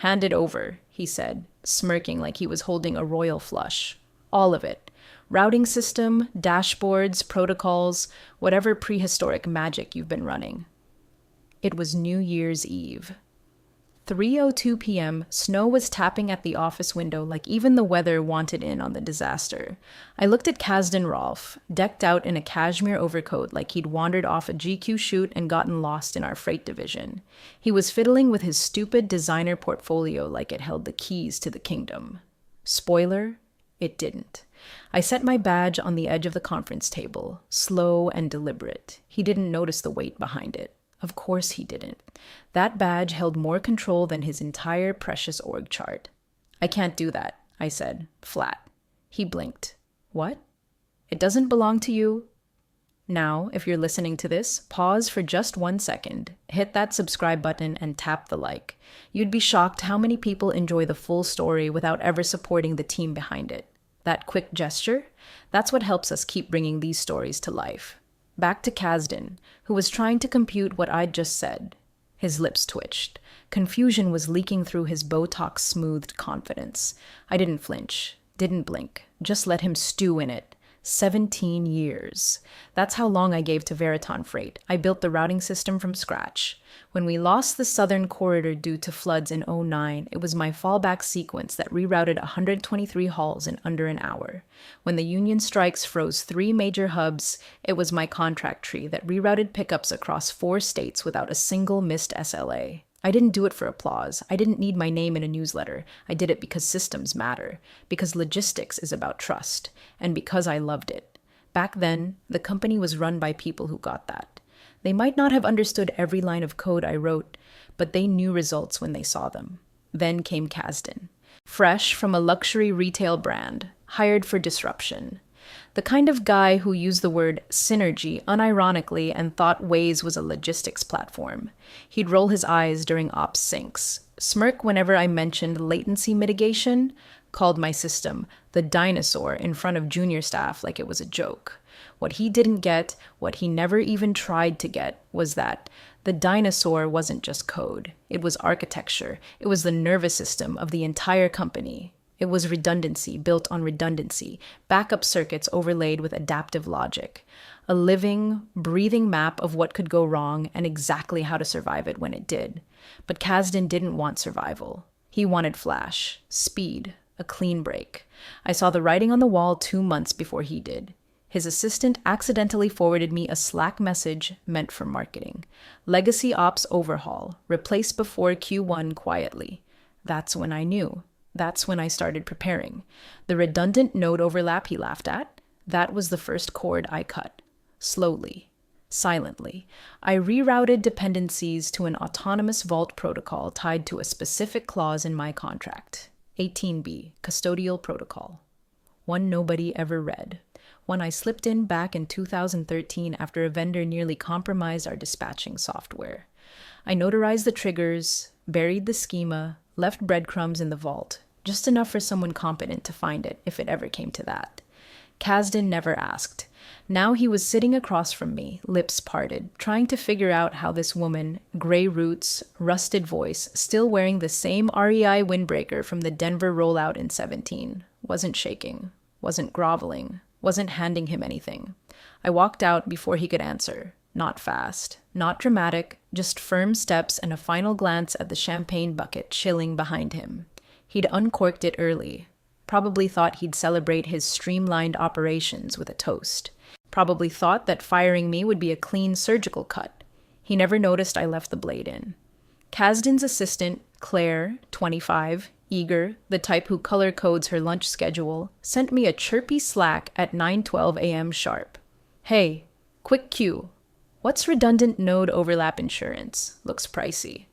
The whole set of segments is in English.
Hand it over, he said, smirking like he was holding a royal flush. All of it. Routing system, dashboards, protocols, whatever prehistoric magic you've been running. It was New Year's Eve. 3:02 p.m., snow was tapping at the office window like even the weather wanted in on the disaster. I looked at Kasdan Rolfe, decked out in a cashmere overcoat like he'd wandered off a GQ shoot and gotten lost in our freight division. He was fiddling with his stupid designer portfolio like it held the keys to the kingdom. Spoiler, it didn't. I set my badge on the edge of the conference table, slow and deliberate. He didn't notice the weight behind it. Of course he didn't. That badge held more control than his entire precious org chart. I can't do that, I said, flat. He blinked. What? It doesn't belong to you? Now, if you're listening to this, pause for just 1 second, hit that subscribe button and tap the like. You'd be shocked how many people enjoy the full story without ever supporting the team behind it. That quick gesture? That's what helps us keep bringing these stories to life. Back to Kasdan, who was trying to compute what I'd just said. His lips twitched. Confusion was leaking through his Botox-smoothed confidence. I didn't flinch, didn't blink, just let him stew in it. 17 years. That's how long I gave to Veriton Freight. I built the routing system from scratch. When we lost the southern corridor due to floods in '09, it was my fallback sequence that rerouted 123 hauls in under an hour. When the union strikes froze 3 major hubs, it was my contract tree that rerouted pickups across 4 states without a single missed SLA. I didn't do it for applause. I didn't need my name in a newsletter. I did it because systems matter, because logistics is about trust, and because I loved it. Back then, the company was run by people who got that. They might not have understood every line of code I wrote, but they knew results when they saw them. Then came Kasdan. Fresh from a luxury retail brand, hired for disruption. The kind of guy who used the word synergy unironically and thought Waze was a logistics platform. He'd roll his eyes during ops syncs, smirk whenever I mentioned latency mitigation, called my system the dinosaur in front of junior staff like it was a joke. What he didn't get, what he never even tried to get, was that the dinosaur wasn't just code. It was architecture. It was the nervous system of the entire company. It was redundancy built on redundancy, backup circuits overlaid with adaptive logic, a living, breathing map of what could go wrong and exactly how to survive it when it did. But Kasdan didn't want survival. He wanted flash, speed, a clean break. I saw the writing on the wall 2 months before he did. His assistant accidentally forwarded me a Slack message meant for marketing. Legacy ops overhaul, replace before Q1 quietly. That's when I knew. That's when I started preparing. The redundant node overlap he laughed at, that was the first cord I cut. Slowly, silently, I rerouted dependencies to an autonomous vault protocol tied to a specific clause in my contract. 18B, custodial protocol. One nobody ever read. One I slipped in back in 2013 after a vendor nearly compromised our dispatching software. I notarized the triggers, buried the schema, left breadcrumbs in the vault, just enough for someone competent to find it if it ever came to that. Kasdan never asked. Now he was sitting across from me, lips parted, trying to figure out how this woman, gray roots, rusted voice, still wearing the same REI windbreaker from the Denver rollout in 17, wasn't shaking, wasn't groveling, wasn't handing him anything. I walked out before he could answer. Not fast, not dramatic, just firm steps and a final glance at the champagne bucket chilling behind him. He'd uncorked it early. Probably thought he'd celebrate his streamlined operations with a toast. Probably thought that firing me would be a clean surgical cut. He never noticed I left the blade in. Kasdan's assistant, Claire, 25, eager, the type who color codes her lunch schedule, sent me a chirpy Slack at 9:12 a.m. sharp. Hey, quick cue. What's redundant node overlap insurance? Looks pricey.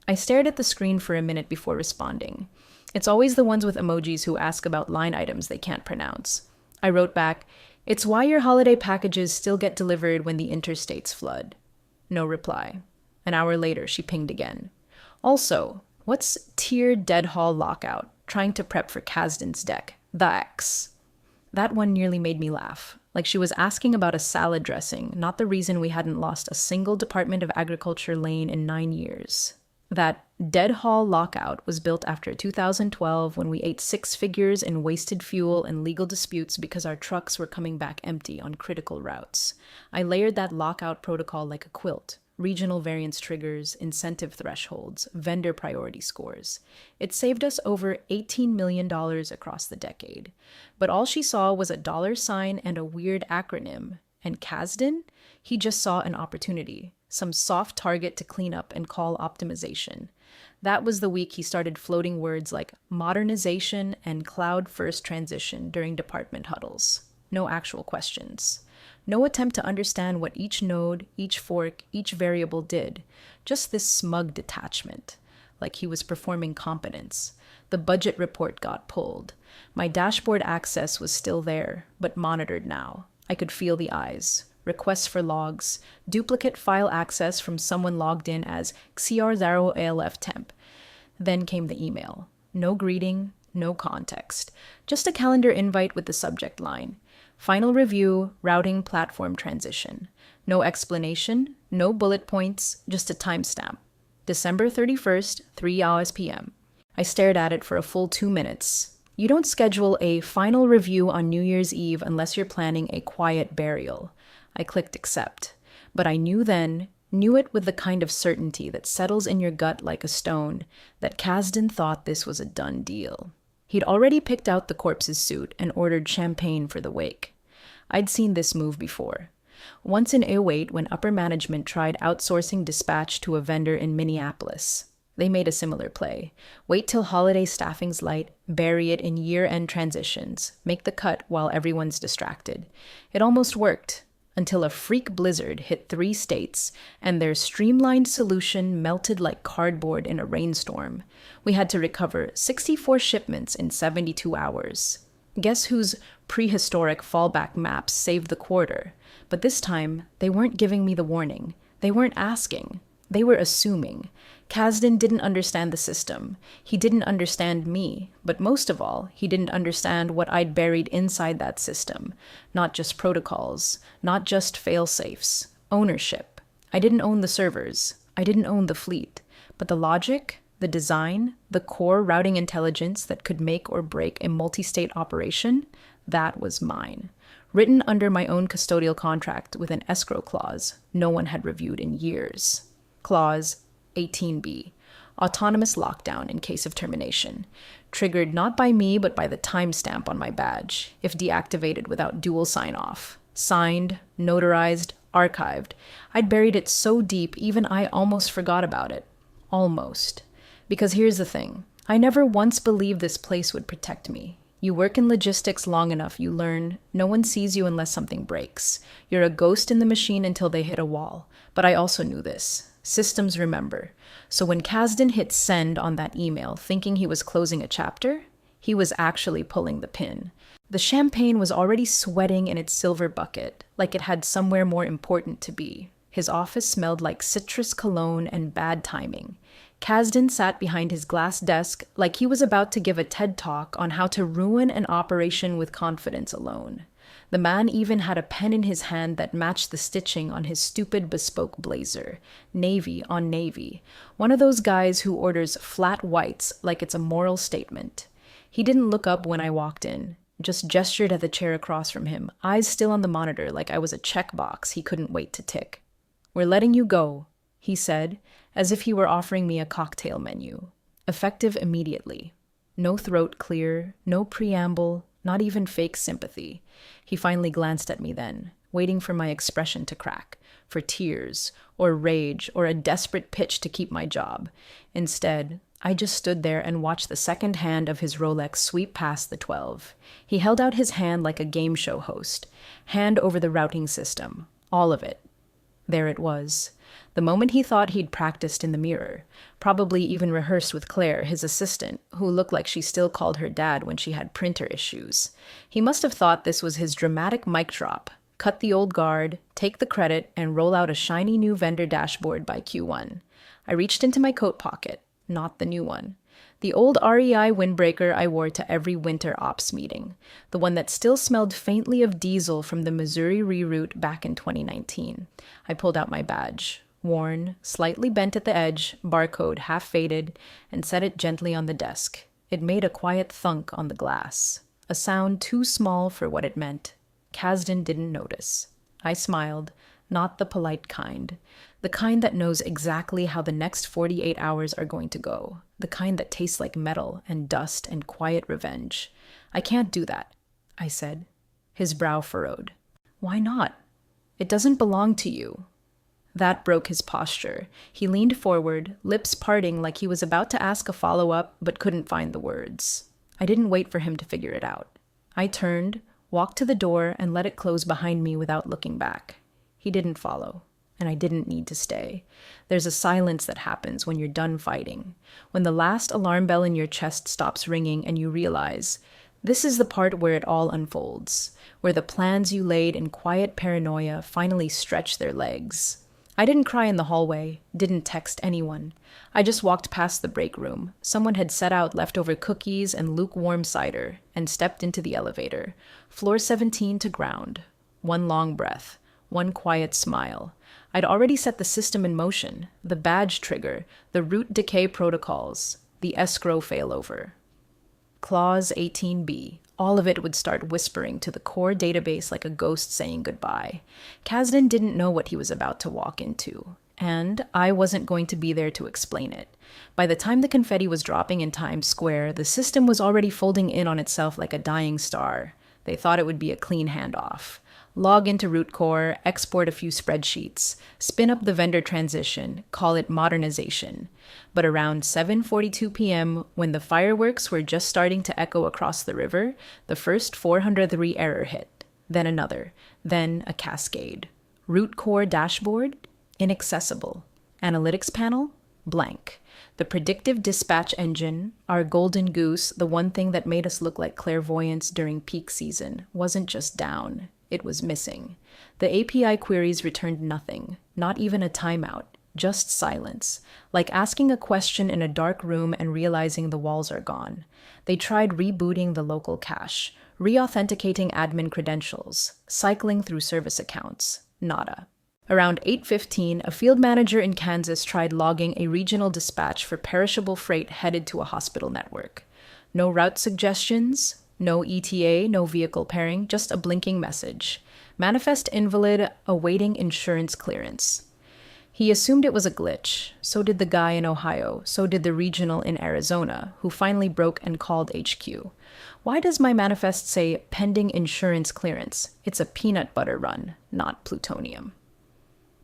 I stared at the screen for a minute before responding. It's always the ones with emojis who ask about line items they can't pronounce. I wrote back, it's why your holiday packages still get delivered when the interstates flood. No reply. An hour later, she pinged again. Also, what's tier deadhaul lockout? Trying to prep for Kasdan's deck. The X. That one nearly made me laugh. Like she was asking about a salad dressing, not the reason we hadn't lost a single Department of Agriculture lane in 9 years. That dead hall lockout was built after 2012 when we ate six figures in wasted fuel and legal disputes because our trucks were coming back empty on critical routes. I layered that lockout protocol like a quilt. Regional variance triggers, incentive thresholds, vendor priority scores. It saved us over $18 million across the decade. But all she saw was a dollar sign and a weird acronym. And Kasdan? He just saw an opportunity, some soft target to clean up and call optimization. That was the week he started floating words like modernization and cloud-first transition during department huddles. No actual questions. No attempt to understand what each node, each fork, each variable did. Just this smug detachment, like he was performing competence. The budget report got pulled. My dashboard access was still there, but monitored now. I could feel the eyes. Requests for logs, duplicate file access from someone logged in as XR0ALF temp. Then came the email. No greeting, no context. Just a calendar invite with the subject line. Final review, routing platform transition. No explanation, no bullet points, just a timestamp. December 31st, 3 hours p.m. I stared at it for a full 2 minutes. You don't schedule a final review on New Year's Eve unless you're planning a quiet burial. I clicked accept. But I knew it with the kind of certainty that settles in your gut like a stone, that Kasdan thought this was a done deal. He'd already picked out the corpse's suit and ordered champagne for the wake. I'd seen this move before. Once in '08 when upper management tried outsourcing dispatch to a vendor in Minneapolis. They made a similar play. Wait till holiday staffing's light, bury it in year-end transitions, make the cut while everyone's distracted. It almost worked, until a freak blizzard hit 3 states, and their streamlined solution melted like cardboard in a rainstorm. We had to recover 64 shipments in 72 hours. Guess whose prehistoric fallback maps saved the quarter? But this time, they weren't giving me the warning. They weren't asking. They were assuming. Kasdan didn't understand the system. He didn't understand me. But most of all, he didn't understand what I'd buried inside that system. Not just protocols, not just fail-safes. Ownership. I didn't own the servers. I didn't own the fleet. But the logic, the design, the core routing intelligence that could make or break a multi-state operation, that was mine. Written under my own custodial contract with an escrow clause no one had reviewed in years. Clause 18B, autonomous lockdown in case of termination, triggered not by me but by the timestamp on my badge, if deactivated without dual sign-off. Signed, notarized, archived. I'd buried it so deep even I almost forgot about it. Almost. Because here's the thing. I never once believed this place would protect me. You work in logistics long enough, you learn no one sees you unless something breaks. You're a ghost in the machine until they hit a wall. But I also knew this. Systems remember. So when Kasdan hit send on that email, thinking he was closing a chapter, he was actually pulling the pin. The champagne was already sweating in its silver bucket, like it had somewhere more important to be. His office smelled like citrus cologne and bad timing. Kasdan sat behind his glass desk like he was about to give a TED Talk on how to ruin an operation with confidence alone. The man even had a pen in his hand that matched the stitching on his stupid bespoke blazer. Navy on navy. One of those guys who orders flat whites like it's a moral statement. He didn't look up when I walked in, just gestured at the chair across from him, eyes still on the monitor like I was a checkbox he couldn't wait to tick. "We're letting you go," he said, as if he were offering me a cocktail menu. Effective immediately. No throat clear, no preamble, not even fake sympathy. He finally glanced at me then, waiting for my expression to crack, for tears, or rage, or a desperate pitch to keep my job. Instead, I just stood there and watched the second hand of his Rolex sweep past the 12. He held out his hand like a game show host, hand over the routing system, all of it. There it was. The moment he thought he'd practiced in the mirror, probably even rehearsed with Claire, his assistant, who looked like she still called her dad when she had printer issues. He must have thought this was his dramatic mic drop, cut the old guard, take the credit, and roll out a shiny new vendor dashboard by Q1. I reached into my coat pocket, not the new one. The old REI windbreaker I wore to every winter ops meeting, the one that still smelled faintly of diesel from the Missouri reroute back in 2019. I pulled out my badge. worn, slightly bent at the edge, barcode half faded, and set it gently on the desk. It made a quiet thunk on the glass, a sound too small for what it meant. Kasdan didn't notice. I smiled, not the polite kind. The kind that knows exactly how the next 48 hours are going to go. The kind that tastes like metal and dust and quiet revenge. I can't do that, I said. His brow furrowed. Why not? It doesn't belong to you. That broke his posture. He leaned forward, lips parting like he was about to ask a follow-up but couldn't find the words. I didn't wait for him to figure it out. I turned, walked to the door, and let it close behind me without looking back. He didn't follow, and I didn't need to stay. There's a silence that happens when you're done fighting, when the last alarm bell in your chest stops ringing and you realize this is the part where it all unfolds, where the plans you laid in quiet paranoia finally stretch their legs. I didn't cry in the hallway, didn't text anyone. I just walked past the break room. Someone had set out leftover cookies and lukewarm cider and stepped into the elevator. Floor 17 to ground. One long breath. One quiet smile. I'd already set the system in motion, the badge trigger, the root decay protocols, the escrow failover. Clause 18B. All of it would start whispering to the core database like a ghost saying goodbye. Kasdan didn't know what he was about to walk into, and I wasn't going to be there to explain it. By the time the confetti was dropping in Times Square, the system was already folding in on itself like a dying star. They thought it would be a clean handoff. Log into root core, export a few spreadsheets, spin up the vendor transition, call it modernization. But around 7:42 p.m., when the fireworks were just starting to echo across the river, the first 403 error hit, then another, then a cascade. Root core dashboard? Inaccessible. Analytics panel? Blank. The predictive dispatch engine, our golden goose, the one thing that made us look like clairvoyants during peak season, wasn't just down. It was missing. The API queries returned nothing, not even a timeout, just silence, like asking a question in a dark room and realizing the walls are gone. They tried rebooting the local cache, re-authenticating admin credentials, cycling through service accounts. Nada. Around 8:15, a field manager in Kansas tried logging a regional dispatch for perishable freight headed to a hospital network. No route suggestions, no ETA, no vehicle pairing, just a blinking message. Manifest invalid, awaiting insurance clearance. He assumed it was a glitch. So did the guy in Ohio. So did the regional in Arizona, who finally broke and called HQ. Why does my manifest say pending insurance clearance? It's a peanut butter run, not plutonium.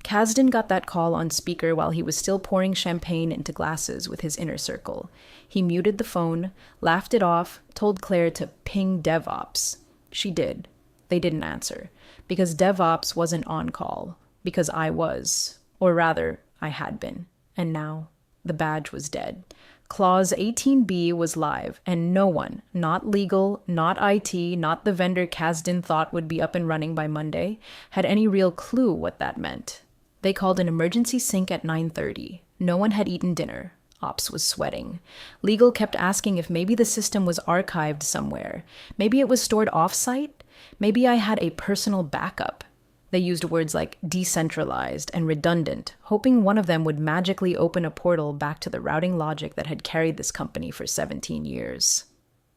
Kasdan got that call on speaker while he was still pouring champagne into glasses with his inner circle. He muted the phone, laughed it off, told Claire to ping DevOps. She did. They didn't answer. Because DevOps wasn't on call. Because I was. Or rather, I had been. And now, the badge was dead. Clause 18B was live, and no one, not legal, not IT, not the vendor Kasdan thought would be up and running by Monday, had any real clue what that meant. They called an emergency sync at 9:30. No one had eaten dinner. Ops was sweating. Legal kept asking if maybe the system was archived somewhere. Maybe it was stored off-site. Maybe I had a personal backup. They used words like decentralized and redundant, hoping one of them would magically open a portal back to the routing logic that had carried this company for 17 years.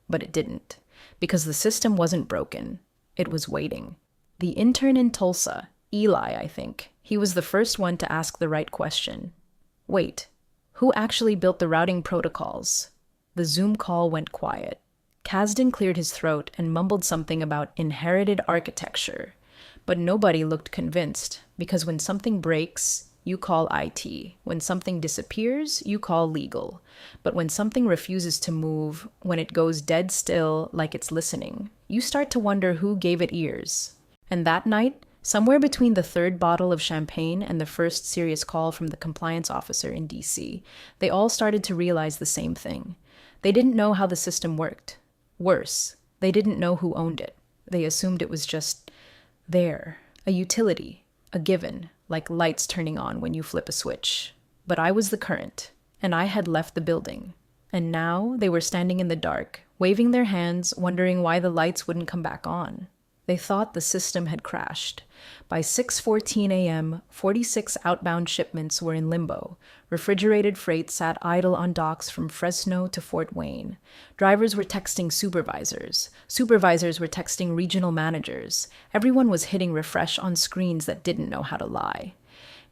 But it didn't, because the system wasn't broken. It was waiting. The intern in Tulsa, Eli, I think, he was the first one to ask the right question. Wait, who actually built the routing protocols? The Zoom call went quiet. Kasdan cleared his throat and mumbled something about inherited architecture. But nobody looked convinced, because when something breaks, you call IT. When something disappears, you call legal. But when something refuses to move, when it goes dead still like it's listening, you start to wonder who gave it ears. And that night, somewhere between the third bottle of champagne and the first serious call from the compliance officer in DC, they all started to realize the same thing. They didn't know how the system worked. Worse, they didn't know who owned it. They assumed it was just there, a utility, a given, like lights turning on when you flip a switch. But I was the current, and I had left the building. And now they were standing in the dark, waving their hands, wondering why the lights wouldn't come back on. They thought the system had crashed. By 6:14 a.m., 46 outbound shipments were in limbo. Refrigerated freight sat idle on docks from Fresno to Fort Wayne. Drivers were texting supervisors. Supervisors were texting regional managers. Everyone was hitting refresh on screens that didn't know how to lie.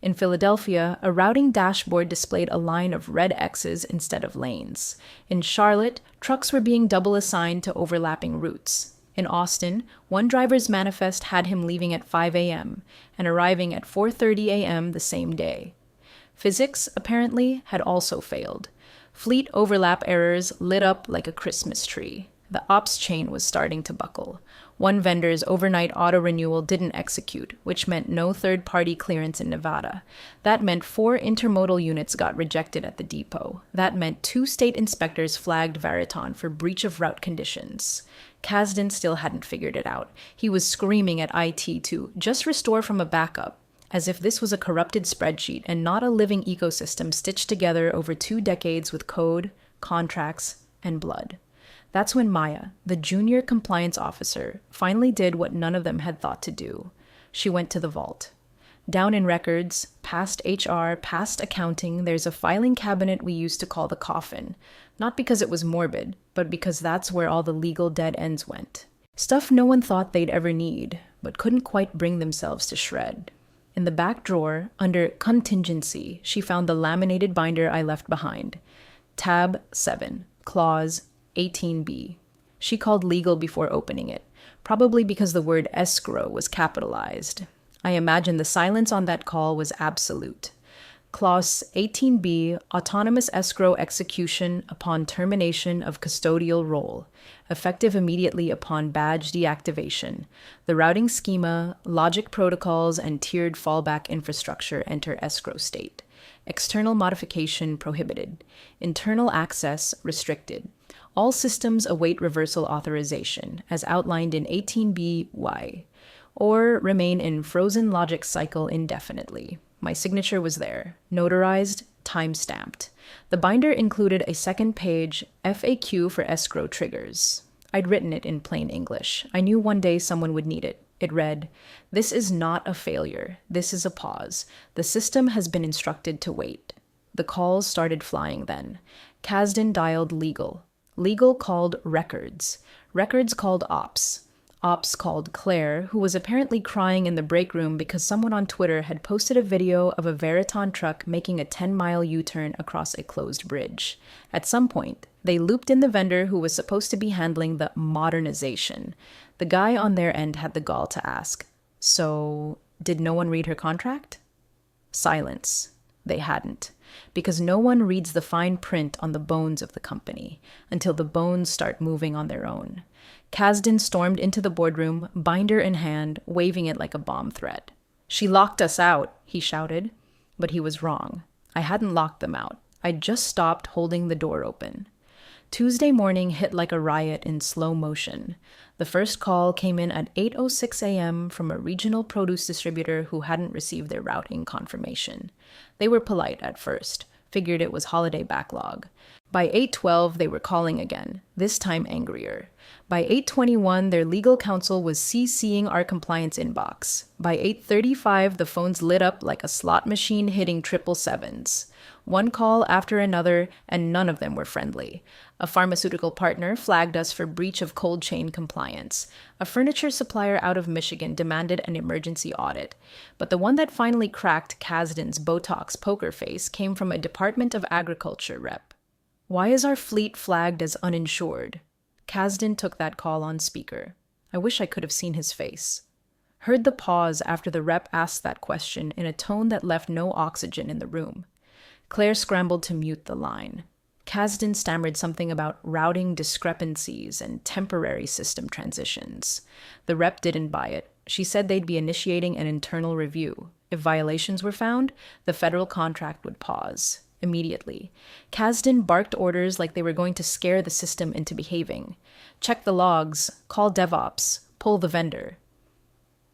In Philadelphia, a routing dashboard displayed a line of red X's instead of lanes. In Charlotte, trucks were being double assigned to overlapping routes. In Austin, one driver's manifest had him leaving at 5 a.m. and arriving at 4:30 a.m. the same day. Physics, apparently, had also failed. Fleet overlap errors lit up like a Christmas tree. The ops chain was starting to buckle. One vendor's overnight auto-renewal didn't execute, which meant no third-party clearance in Nevada. That meant 4 intermodal units got rejected at the depot. That meant 2 state inspectors flagged Veriton for breach of route conditions. Kasdan still hadn't figured it out. He was screaming at IT to just restore from a backup, as if this was a corrupted spreadsheet and not a living ecosystem stitched together over 2 decades with code, contracts, and blood. That's when Maya, the junior compliance officer, finally did what none of them had thought to do. She went to the vault. Down in records, past HR, past accounting, there's a filing cabinet we used to call the coffin. Not because it was morbid, but because that's where all the legal dead ends went. Stuff no one thought they'd ever need, but couldn't quite bring themselves to shred. In the back drawer, under contingency, she found the laminated binder I left behind. Tab 7, Clause 18B. She called legal before opening it, probably because the word escrow was capitalized. I imagine the silence on that call was absolute. Clause 18B, autonomous escrow execution upon termination of custodial role, effective immediately upon badge deactivation. The routing schema, logic protocols, and tiered fallback infrastructure enter escrow state. External modification prohibited. Internal access restricted. All systems await reversal authorization, as outlined in 18B(y), or remain in frozen logic cycle indefinitely. My signature was there, notarized, time-stamped. The binder included a second-page FAQ for escrow triggers. I'd written it in plain English. I knew one day someone would need it. It read, "This is not a failure. This is a pause. The system has been instructed to wait." The calls started flying then. Kasdan dialed legal. Legal called records. Records called ops. Ops called Claire, who was apparently crying in the break room because someone on Twitter had posted a video of a Veriton truck making a 10-mile U-turn across a closed bridge. At some point, they looped in the vendor who was supposed to be handling the modernization. The guy on their end had the gall to ask, "So, did no one read her contract?" Silence. They hadn't. Because no one reads the fine print on the bones of the company until the bones start moving on their own. Kasdan stormed into the boardroom, binder in hand, waving it like a bomb threat. "She locked us out," he shouted. But he was wrong. I hadn't locked them out. I'd just stopped holding the door open. Tuesday morning hit like a riot in slow motion. The first call came in at 8:06 a.m. from a regional produce distributor who hadn't received their routing confirmation. They were polite at first, figured it was holiday backlog. By 8:12, they were calling again, this time angrier. By 8:21, their legal counsel was CCing our compliance inbox. By 8:35, the phones lit up like a slot machine hitting 777s. One call after another, and none of them were friendly. A pharmaceutical partner flagged us for breach of cold chain compliance. A furniture supplier out of Michigan demanded an emergency audit. But the one that finally cracked Kasdan's Botox poker face came from a Department of Agriculture rep. "Why is our fleet flagged as uninsured?" Kasdan took that call on speaker. I wish I could have seen his face. Heard the pause after the rep asked that question in a tone that left no oxygen in the room. Claire scrambled to mute the line. Kasdan stammered something about routing discrepancies and temporary system transitions. The rep didn't buy it. She said they'd be initiating an internal review. If violations were found, the federal contract would pause. Immediately. Kasdan barked orders like they were going to scare the system into behaving. Check the logs, call DevOps, pull the vendor.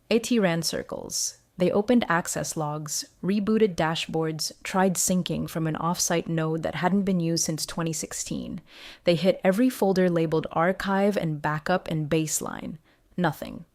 AT ran circles. They opened access logs, rebooted dashboards, tried syncing from an off-site node that hadn't been used since 2016. They hit every folder labeled archive and backup and baseline. Nothing.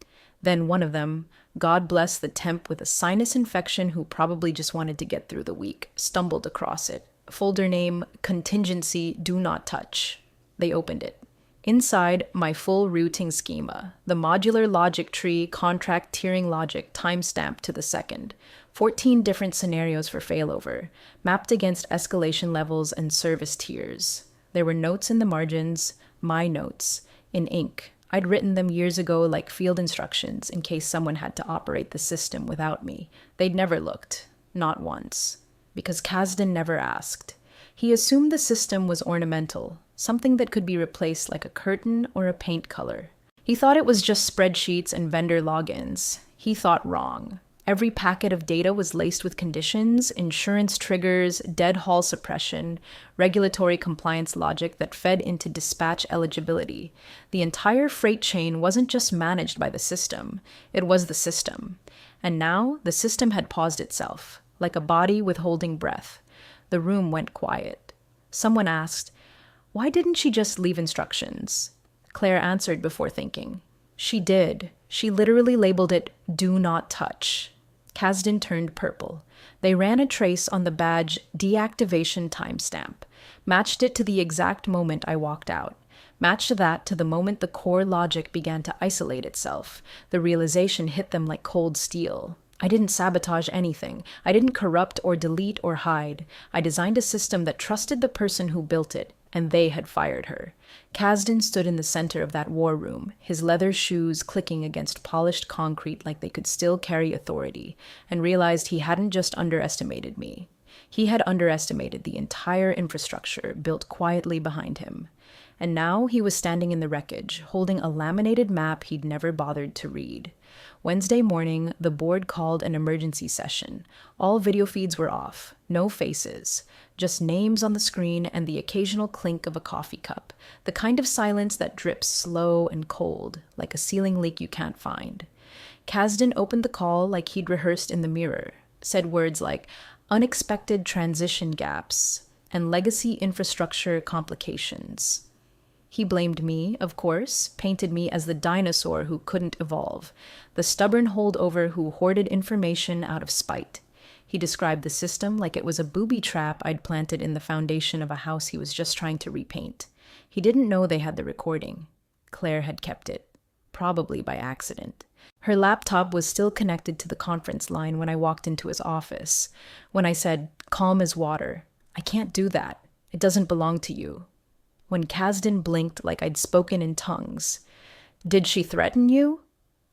Then one of them, God bless the temp with a sinus infection who probably just wanted to get through the week, stumbled across it. Folder name, contingency, do not touch. They opened it. Inside, my full routing schema, the modular logic tree, contract tiering logic, timestamp to the second, 14 different scenarios for failover, mapped against escalation levels and service tiers. There were notes in the margins, my notes, in ink. I'd written them years ago like field instructions in case someone had to operate the system without me. They'd never looked, not once, because Kasdan never asked. He assumed the system was ornamental, something that could be replaced like a curtain or a paint color. He thought it was just spreadsheets and vendor logins. He thought wrong. Every packet of data was laced with conditions, insurance triggers, dead haul suppression, regulatory compliance logic that fed into dispatch eligibility. The entire freight chain wasn't just managed by the system, it was the system. And now the system had paused itself, like a body withholding breath. The room went quiet. Someone asked, "Why didn't she just leave instructions?" Claire answered before thinking. She did. She literally labeled it, "Do not touch." Kasdan turned purple. They ran a trace on the badge deactivation timestamp, matched it to the exact moment I walked out, matched that to the moment the core logic began to isolate itself. The realization hit them like cold steel. I didn't sabotage anything. I didn't corrupt or delete or hide. I designed a system that trusted the person who built it, and they had fired her. Kasdan stood in the center of that war room, his leather shoes clicking against polished concrete like they could still carry authority, and realized he hadn't just underestimated me. He had underestimated the entire infrastructure built quietly behind him. And now he was standing in the wreckage, holding a laminated map he'd never bothered to read. Wednesday morning, the board called an emergency session. All video feeds were off, no faces, just names on the screen and the occasional clink of a coffee cup, the kind of silence that drips slow and cold, like a ceiling leak you can't find. Kasdan opened the call like he'd rehearsed in the mirror, said words like unexpected transition gaps and legacy infrastructure complications. He blamed me, of course, painted me as the dinosaur who couldn't evolve, the stubborn holdover who hoarded information out of spite. He described the system like it was a booby trap I'd planted in the foundation of a house he was just trying to repaint. He didn't know they had the recording. Claire had kept it, probably by accident. Her laptop was still connected to the conference line when I walked into his office. When I said, "Calm as water," "I can't do that. It doesn't belong to you." When Kasdan blinked like I'd spoken in tongues. "Did she threaten you?"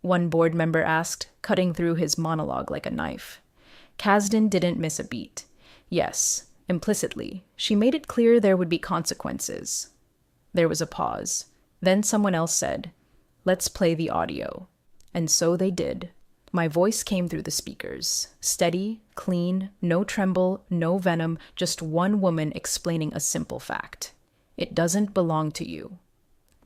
one board member asked, cutting through his monologue like a knife. Kasdan didn't miss a beat. Yes, implicitly, she made it clear there would be consequences. There was a pause. Then someone else said, "Let's play the audio." And so they did. My voice came through the speakers, steady, clean, no tremble, no venom, just one woman explaining a simple fact. It doesn't belong to you.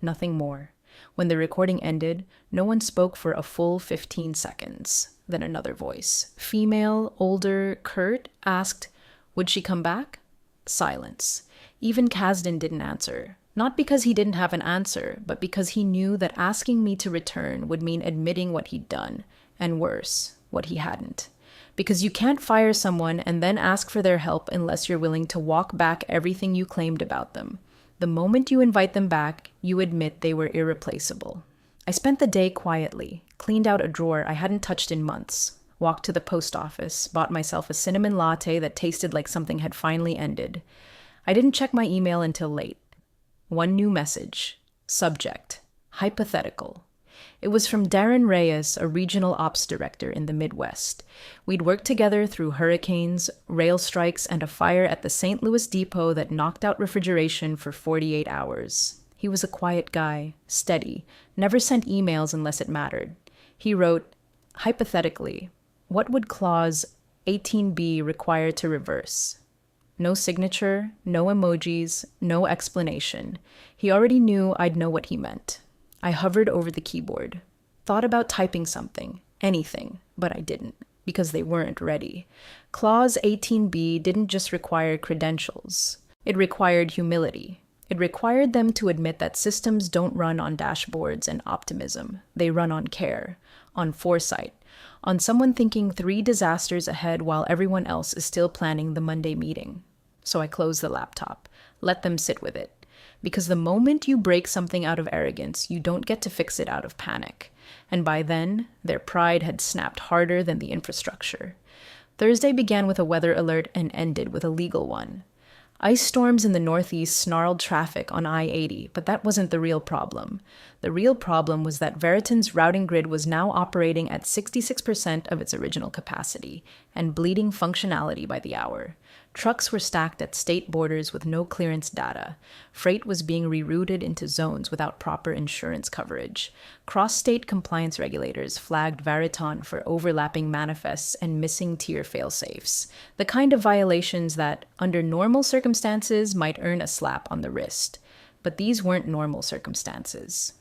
Nothing more. When the recording ended, no one spoke for a full 15 seconds. Then another voice, female, older, curt, asked, "Would she come back?" Silence. Even Kasdan didn't answer. Not because he didn't have an answer, but because he knew that asking me to return would mean admitting what he'd done, and worse, what he hadn't. Because you can't fire someone and then ask for their help unless you're willing to walk back everything you claimed about them. The moment you invite them back, you admit they were irreplaceable. I spent the day quietly, cleaned out a drawer I hadn't touched in months, walked to the post office, bought myself a cinnamon latte that tasted like something had finally ended. I didn't check my email until late. One new message. Subject. Hypothetical. It was from Darren Reyes, a regional ops director in the Midwest. We'd worked together through hurricanes, rail strikes, and a fire at the St. Louis depot that knocked out refrigeration for 48 hours. He was a quiet guy, steady, never sent emails unless it mattered. He wrote, hypothetically, what would clause 18B require to reverse? No signature, no emojis, no explanation. He already knew I'd know what he meant. I hovered over the keyboard, thought about typing something, anything, but I didn't, because they weren't ready. Clause 18B didn't just require credentials. It required humility. It required them to admit that systems don't run on dashboards and optimism. They run on care. on foresight, on someone thinking 3 disasters ahead while everyone else is still planning the Monday meeting. So I closed the laptop, let them sit with it. Because the moment you break something out of arrogance, you don't get to fix it out of panic. And by then, their pride had snapped harder than the infrastructure. Thursday began with a weather alert and ended with a legal one. Ice storms in the Northeast snarled traffic on I-80, but that wasn't the real problem. The real problem was that Veriton's routing grid was now operating at 66% of its original capacity and bleeding functionality by the hour. Trucks were stacked at state borders with no clearance data. Freight was being rerouted into zones without proper insurance coverage. Cross-state compliance regulators flagged Veriton for overlapping manifests and missing tier failsafes, the kind of violations that, under normal circumstances, might earn a slap on the wrist. But these weren't normal circumstances.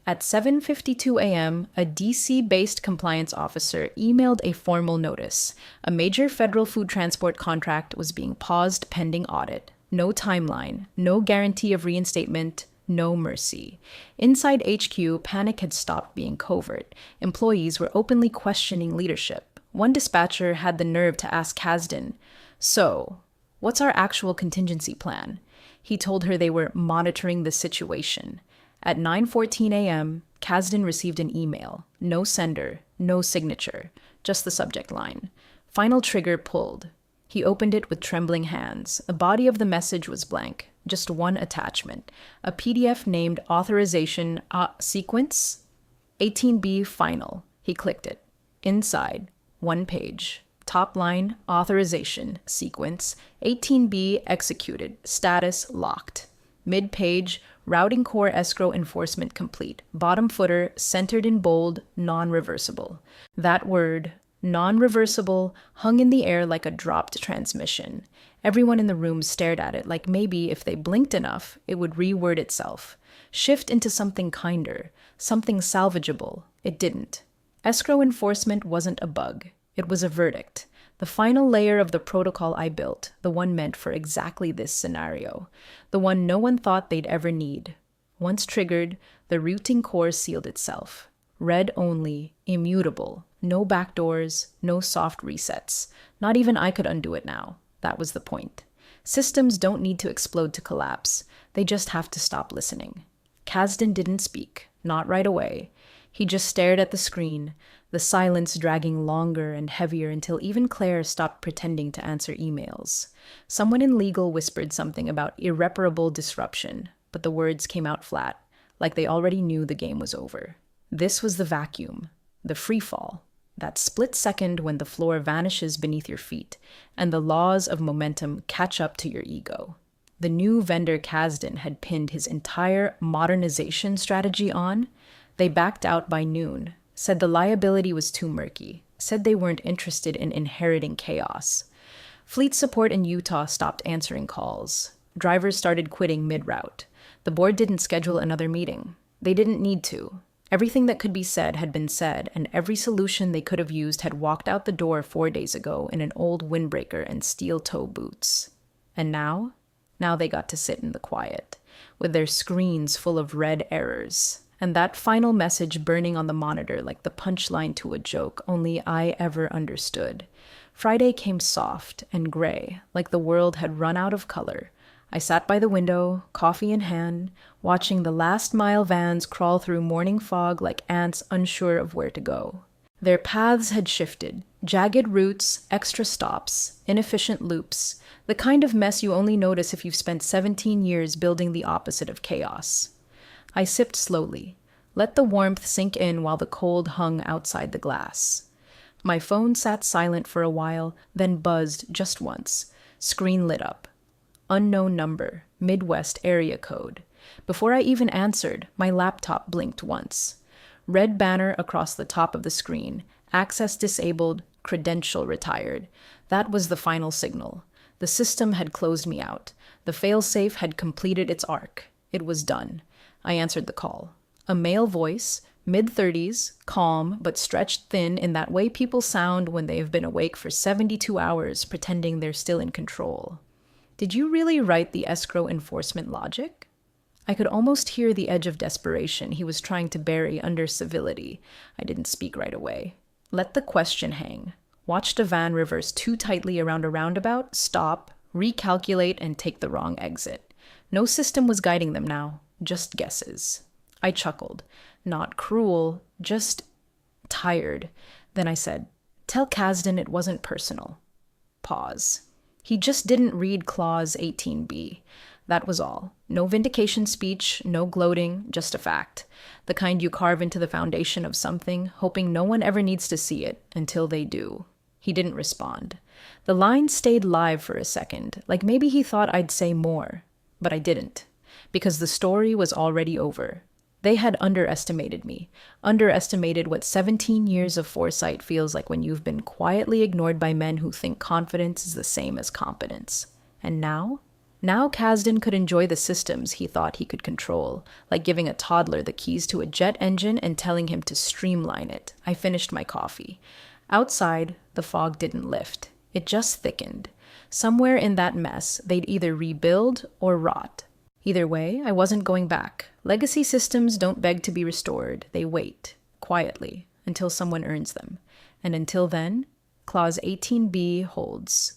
At 7:52 a.m., a DC-based compliance officer emailed a formal notice. A major federal food transport contract was being paused pending audit. No timeline, no guarantee of reinstatement, no mercy. Inside HQ, panic had stopped being covert. Employees were openly questioning leadership. One dispatcher had the nerve to ask Kasdan, "So, what's our actual contingency plan?" He told her they were monitoring the situation. At 9:14 a.m., Kasdan received an email. No sender, no signature, just the subject line. Final trigger pulled. He opened it with trembling hands. The body of the message was blank, just one attachment, a PDF named Authorization Sequence 18B Final. He clicked it. Inside, one page. Top line, Authorization Sequence 18B Executed. Status locked. Mid-page, Routing Core Escrow Enforcement Complete. Bottom footer, centered in bold, non-reversible. That word, non-reversible, hung in the air like a dropped transmission. Everyone in the room stared at it like maybe if they blinked enough, it would reword itself. Shift into something kinder, something salvageable. It didn't. Escrow enforcement wasn't a bug. It was a verdict. The final layer of the protocol I built, the one meant for exactly this scenario, the one no one thought they'd ever need. Once triggered, the routing core sealed itself. Read only, immutable, no backdoors, no soft resets. Not even I could undo it now. That was the point. Systems don't need to explode to collapse. They just have to stop listening. Kasdan didn't speak, not right away. He just stared at the screen, the silence dragging longer and heavier until even Claire stopped pretending to answer emails. Someone in legal whispered something about irreparable disruption, but the words came out flat, like they already knew the game was over. This was the vacuum, the free fall, that split second when the floor vanishes beneath your feet and the laws of momentum catch up to your ego. The new vendor Kasdan had pinned his entire modernization strategy on. They backed out by noon, said the liability was too murky, said they weren't interested in inheriting chaos. Fleet support in Utah stopped answering calls. Drivers started quitting mid-route. The board didn't schedule another meeting. They didn't need to. Everything that could be said had been said, and every solution they could have used had walked out the door 4 days ago in an old windbreaker and steel-toe boots. And now? Now they got to sit in the quiet, with their screens full of red errors. And that final message burning on the monitor like the punchline to a joke only I ever understood. Friday came soft and gray, like the world had run out of color. I sat by the window, coffee in hand, watching the last-mile vans crawl through morning fog like ants unsure of where to go. Their paths had shifted, jagged routes, extra stops, inefficient loops, the kind of mess you only notice if you've spent 17 years building the opposite of chaos. I sipped slowly, let the warmth sink in while the cold hung outside the glass. My phone sat silent for a while, then buzzed just once. Screen lit up. Unknown number, Midwest area code. Before I even answered, my laptop blinked once. Red banner across the top of the screen. Access disabled, credential retired. That was the final signal. The system had closed me out. The failsafe had completed its arc. It was done. I answered the call. A male voice, mid-30s, calm but stretched thin in that way people sound when they've been awake for 72 hours pretending they're still in control. "Did you really write the escrow enforcement logic?" I could almost hear the edge of desperation he was trying to bury under civility. I didn't speak right away. Let the question hang. Watched a van reverse too tightly around a roundabout, stop, recalculate, and take the wrong exit. No system was guiding them now, just guesses. I chuckled. Not cruel, just tired. Then I said, "Tell Kasdan it wasn't personal." Pause. He just didn't read Clause 18b. That was all. No vindication speech, no gloating, just a fact. The kind you carve into the foundation of something, hoping no one ever needs to see it until they do. He didn't respond. The line stayed live for a second, like maybe he thought I'd say more. But I didn't, because the story was already over. They had underestimated me, underestimated what 17 years of foresight feels like when you've been quietly ignored by men who think confidence is the same as competence. And now? Now Kasdan could enjoy the systems he thought he could control, like giving a toddler the keys to a jet engine and telling him to streamline it. I finished my coffee. Outside, the fog didn't lift. It just thickened. Somewhere in that mess, they'd either rebuild or rot. Either way, I wasn't going back. Legacy systems don't beg to be restored. They wait, quietly, until someone earns them. And until then, Clause 18b holds.